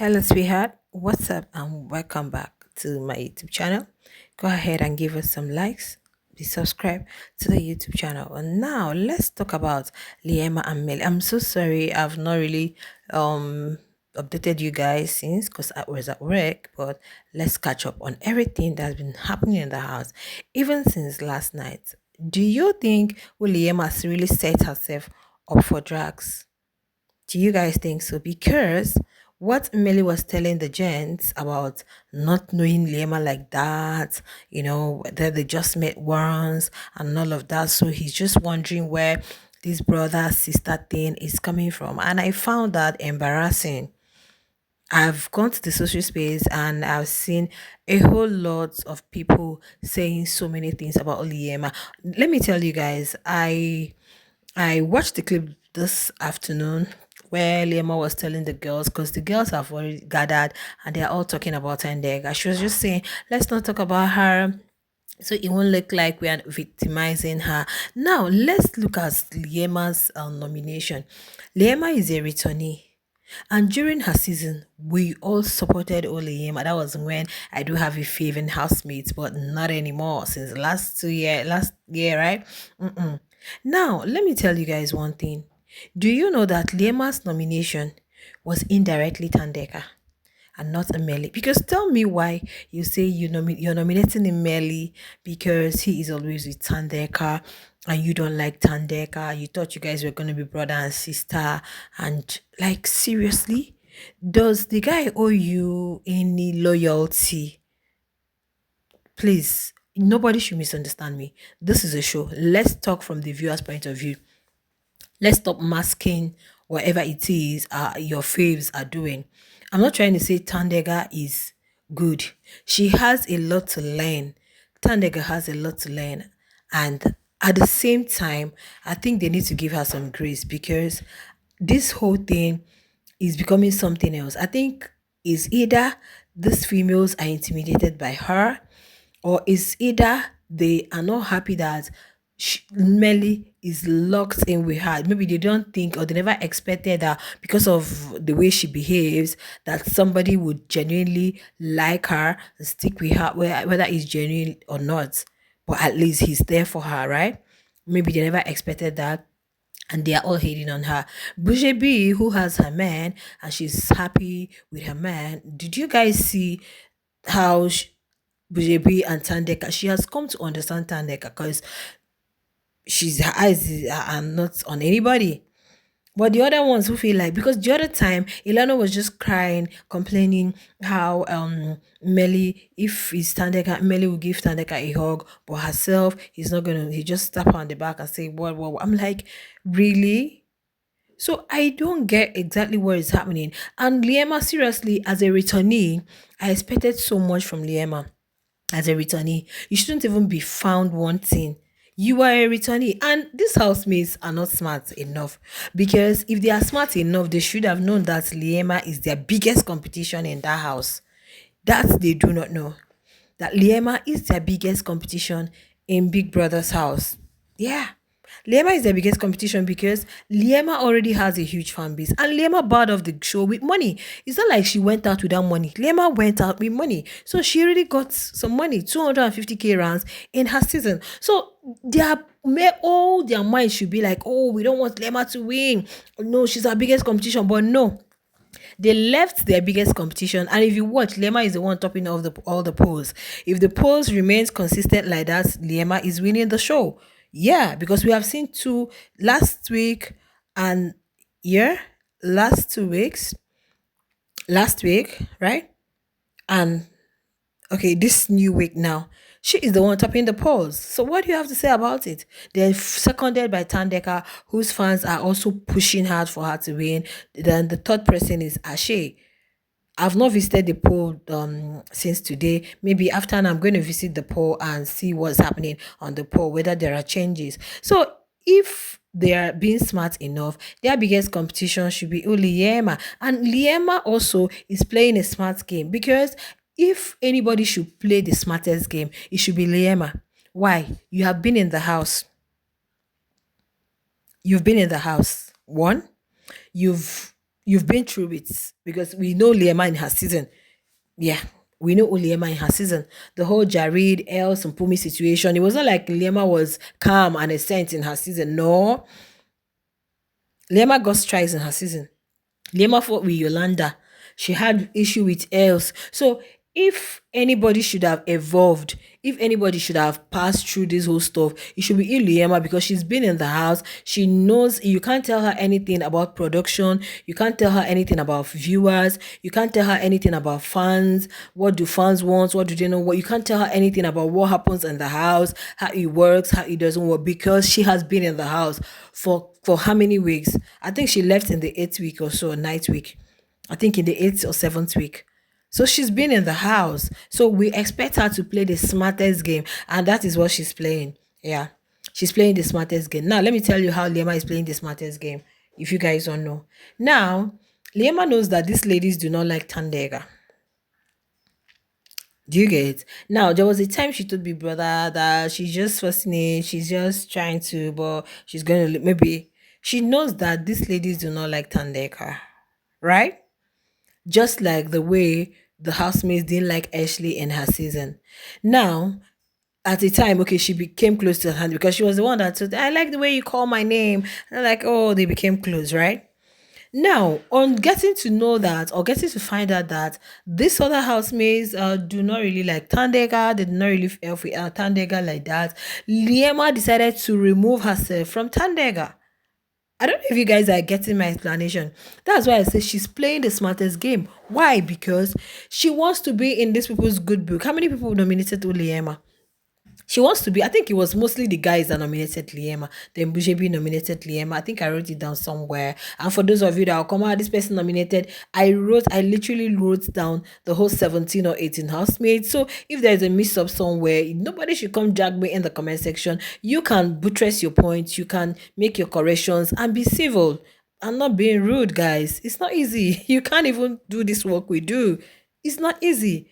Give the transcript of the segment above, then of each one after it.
Hello, sweetheart. What's up? And welcome back to my YouTube channel. Go ahead and give us some likes. Please subscribe to the YouTube channel. And now let's talk about Liema and Mmeli. I'm so sorry I've not really updated you guys since because I was at work, but let's catch up on everything that's been happening in the house, even since last night. Do you think Liema has really set herself up for drugs? Do you guys think so? Because what Mmeli was telling the gents about not knowing Liema like that, that they just met once and all of that. So he's just wondering where this brother sister thing is coming from. And I found that embarrassing. I've gone to the social space and I've seen a whole lot of people saying so many things about Liema. Let me tell you guys, I watched the clip this afternoon where Liema was telling the girls, because the girls have already gathered and they're all talking about Tandeka. She was just saying, let's not talk about her. So it won't look like we are victimizing her. Now, let's look at Liema's nomination. Liema is a returnee. And during her season, we all supported Liema. That was when I do have a favorite housemate, but not anymore since last year, right? Mm-mm. Now, let me tell you guys one thing. Do you know that Liema's nomination was indirectly Tandeka and not Mmeli? Because tell me why you say you're nominating Mmeli because he is always with Thandeka and you don't like Tandeka. You thought you guys were going to be brother and sister. And like, seriously? Does the guy owe you any loyalty? Please, nobody should misunderstand me. This is a show. Let's talk from the viewer's point of view. Let's stop masking whatever it is your faves are doing. I'm not trying to say Tandega is good. She has a lot to learn. Tandega has a lot to learn. And at the same time, I think they need to give her some grace because this whole thing is becoming something else. I think is either these females are intimidated by her or it's either they are not happy that Melly is locked in with her. Maybe they don't think or they never expected that because of the way she behaves, that somebody would genuinely like her and stick with her, whether it's genuine or not. But at least he's there for her, right? Maybe they never expected that and they are all hating on her. Bougie B, who has her man and she's happy with her man. Did you guys see how Bujebi and Tandeka? She has come to understand Tandeka because her eyes are not on anybody. But the other ones who feel like, because the other time Ilana was just crying, complaining how Melly, if he's Tandeka, Melly will give Tandeka a hug, but herself, he's not gonna, he just tap her on the back and say, what? I'm like, really? So I don't get exactly what is happening. And Liema, seriously, as a returnee, I expected so much from Liema as a returnee. You shouldn't even be found wanting. You are a returnee, and these housemates are not smart enough because if they are smart enough, they should have known that Liema is their biggest competition in that house. That they do not know. That Liema is their biggest competition in Big Brother's house. Yeah. Lema is the biggest competition because Liema already has a huge fan base and Liema bought off the show with money. It's not like she went out without money. Liema went out with money. So she already got some money, 250k rounds in her season. So all their minds should be like, oh, we don't want Liema to win. No, she's our biggest competition. But no, they left their biggest competition, and if you watch, Lema is the one topping all the polls. If the polls remains consistent like that, Lema is winning the show. Yeah, because we have seen two last week and yeah, last 2 weeks, last week, right? And okay, this new week now, she is the one topping the polls. So what do you have to say about it? They're seconded by Tandeka, whose fans are also pushing hard for her to win. Then the third person is Ashe. I've not visited the poll since today. Maybe after now, I'm going to visit the poll and see what's happening on the poll, whether there are changes. So if they are being smart enough, their biggest competition should be Liema. And Liema also is playing a smart game because if anybody should play the smartest game, it should be Liema. Why? You have been in the house. You've been in the house. One, you've You've been through it because we know Liema in her season. Yeah, we know Liema in her season. The whole Jared, Els, and Pumi situation. It wasn't like Liema was calm and a saint in her season. No, Liema got strikes in her season. Liema fought with Yolanda. She had issue with Els. So if anybody should have evolved, if anybody should have passed through this whole stuff, it should be Liema because she's been in the house. She knows you can't tell her anything about production. You can't tell her anything about viewers. You can't tell her anything about fans. What do fans want? What do they know? What you can't tell her anything about what happens in the house, how it works, how it doesn't work, because she has been in the house for how many weeks? I think she left in the 8th week or so, ninth week. I think in the 8th or 7th week. So she's been in the house. So we expect her to play the smartest game. And that is what she's playing. Yeah. She's playing the smartest game. Now, let me tell you how Liema is playing the smartest game. If you guys don't know. Now, Liema knows that these ladies do not like Tandeka. Do you get? Now, there was a time she told Big Brother that she's just fascinated, she's just trying to, but she's going to maybe. She knows that these ladies do not like Tandeka, right? Just like the way the housemates didn't like Ashley in her season. Now, at the time, okay, she became close to her because she was the one that said, I like the way you call my name. And they're like, oh, they became close, right? Now, on getting to know that or getting to find out that these other housemates do not really like Tandeka, they do not really feel with Tandeka like that, Liema decided to remove herself from Tandeka. I don't know if you guys are getting my explanation. That's why I say she's playing the smartest game. Why? Because she wants to be in these people's good book. How many people nominated Liema? She wants to be. I think it was mostly the guys that nominated Liema. Then Bujebi nominated Liema. I think I wrote it down somewhere. And for those of you that will come out, this person nominated, I literally wrote down the whole 17 or 18 housemates. So if there's a mix up somewhere, nobody should come drag me in the comment section. You can buttress your points, you can make your corrections and be civil. I'm not being rude, guys. It's not easy. You can't even do this work we do. It's not easy.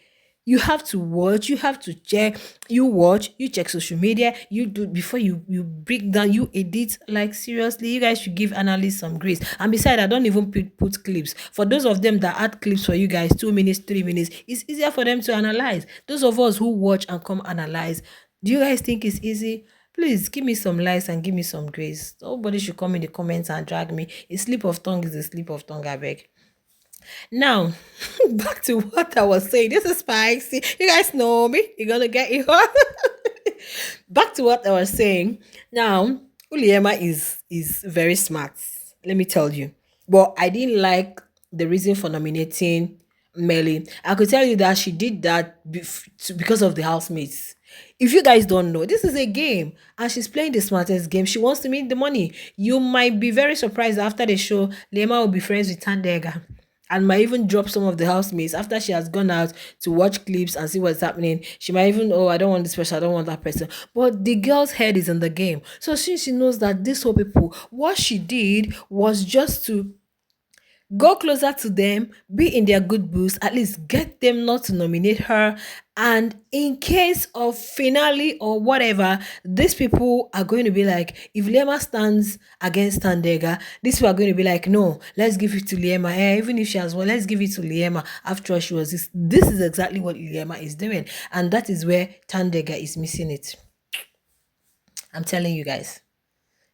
You have to watch, you have to check, you watch, you check social media, you do before you break down, you edit. Like seriously, you guys should give analysts some grace. And besides, I don't even put clips. For those of them that add clips for you guys, 2 minutes, 3 minutes, it's easier for them to analyze. Those of us who watch and come analyze, do you guys think it's easy? Please give me some likes and give me some grace. Nobody should come in the comments and drag me. A slip of tongue is a slip of tongue, I beg. Now, back to what I was saying. This is spicy. You guys know me. You're gonna get it hot. Back to what I was saying. Now, Uliema is very smart. Let me tell you. But I didn't like the reason for nominating Mmeli. I could tell you that she did that because of the housemates. If you guys don't know, this is a game and she's playing the smartest game. She wants to make the money. You might be very surprised after the show, Lema will be friends with Tandeka and might even drop some of the housemates after she has gone out to watch clips and see what's happening. She might even, oh, I don't want this person, I don't want that person. But the girl's head is in the game. So since she knows that these whole people, what she did was just to go closer to them, be in their good books, at least get them not to nominate her. And in case of finale or whatever, these people are going to be like, if Lema stands against Tandega, these people are going to be like, no, let's give it to Liema. Even if she has won, let's give it to Liema. After all, she was this. This is exactly what Liema is doing. And that is where Tandega is missing it. I'm telling you guys.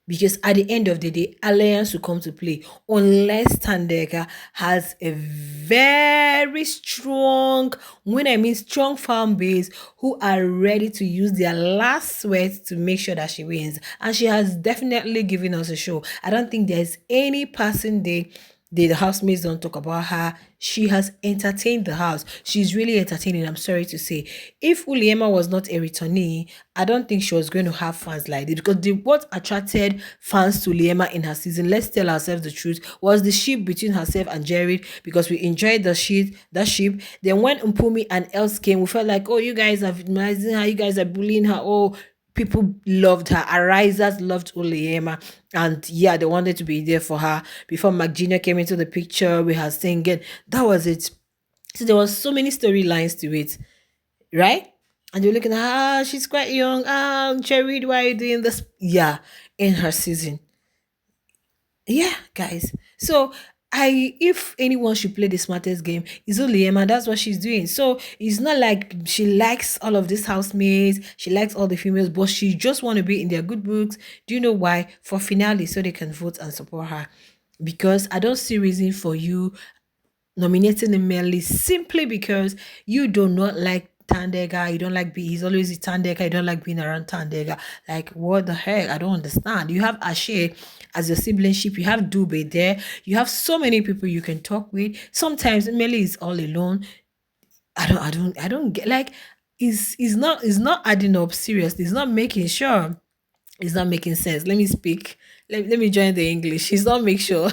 Because at the end of the day, alliance will come to play unless Thandeka has a very strong, when I mean strong fan base, who are ready to use their last sweat to make sure that she wins. And she has definitely given us a show. I don't think there's any passing day the housemates don't talk about her. She has entertained the house. She's really entertaining, I'm sorry to say. If Liema was not a returnee, I don't think she was going to have fans like this, because what attracted fans to Liema in her season, let's tell ourselves the truth, was the ship between herself and Jared, because we enjoyed the ship. Then when Mpumi and Els came, we felt like, oh, you guys are victimizing her, you guys are bullying her, oh, people loved her. Arisers loved Liema. And yeah, they wanted to be there for her. Before Mac Jr. came into the picture, we had singing. That was it. So there was so many storylines to it, right? And you're looking at, she's quite young. Cherry, why are you doing this? Yeah, in her season. Yeah, guys. So if anyone should play the smartest game, it's only Liema. That's what she's doing. So it's not like she likes all of these housemates, she likes all the females, but she just want to be in their good books. Do you know why? For finale, so they can vote and support her. Because I don't see reason for you nominating Mmeli simply because you do not like Tandeka, you don't like he's always with Tandeka, you don't like being around Tandeka. Like, what the heck? I don't understand. You have Ashe as your siblingship, you have Dube there, you have so many people you can talk with. Sometimes Mmeli is all alone. I don't get like it's not adding up seriously, it's not making sure, it's not making sense. Let me speak. Let me join the English. It's not make sure.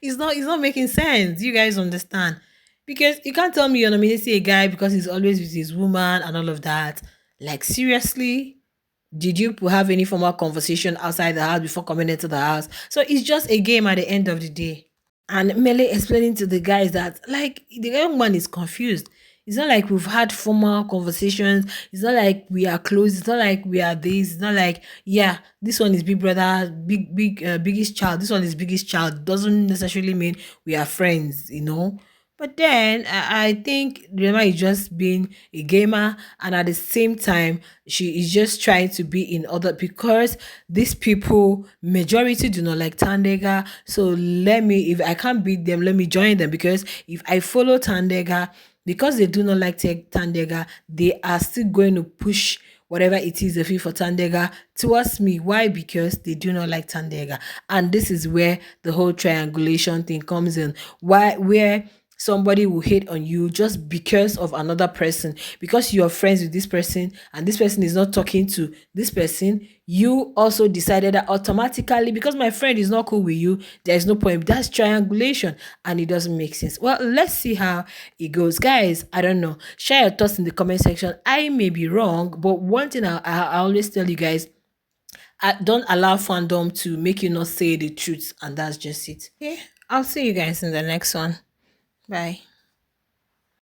It's not making sense. You guys understand? Because you can't tell me you're nominating a guy because he's always with his woman and all of that. Like, seriously? Did you have any formal conversation outside the house before coming into the house? So it's just a game at the end of the day. And Mele explaining to the guys that, like, the young man is confused. It's not like we've had formal conversations. It's not like we are close. It's not like we are this. It's not like, yeah, this one is big brother, biggest child. This one is biggest child. Doesn't necessarily mean we are friends, you know. But then I think Rema is just being a gamer, and at the same time, she is just trying to be in other, because these people majority do not like Tandeka. So let me, if I can't beat them, let me join them, because if I follow Tandeka, because they do not like Tandega, they are still going to push whatever it is they feel for Tandega towards me. Why? Because they do not like Tandega. And this is where the whole triangulation thing comes in. Why? Where somebody will hate on you just because of another person, because you're friends with this person and this person is not talking to this person, you also decided that automatically, because my friend is not cool with you, there's no point. That's triangulation, and it doesn't make sense. Well, let's see how it goes, guys. I don't know, share your thoughts in the comment section. I may be wrong, but one thing I always tell you guys, don't allow fandom to make you not say the truth, and that's just it. Okay, I'll see you guys in the next one. Bye.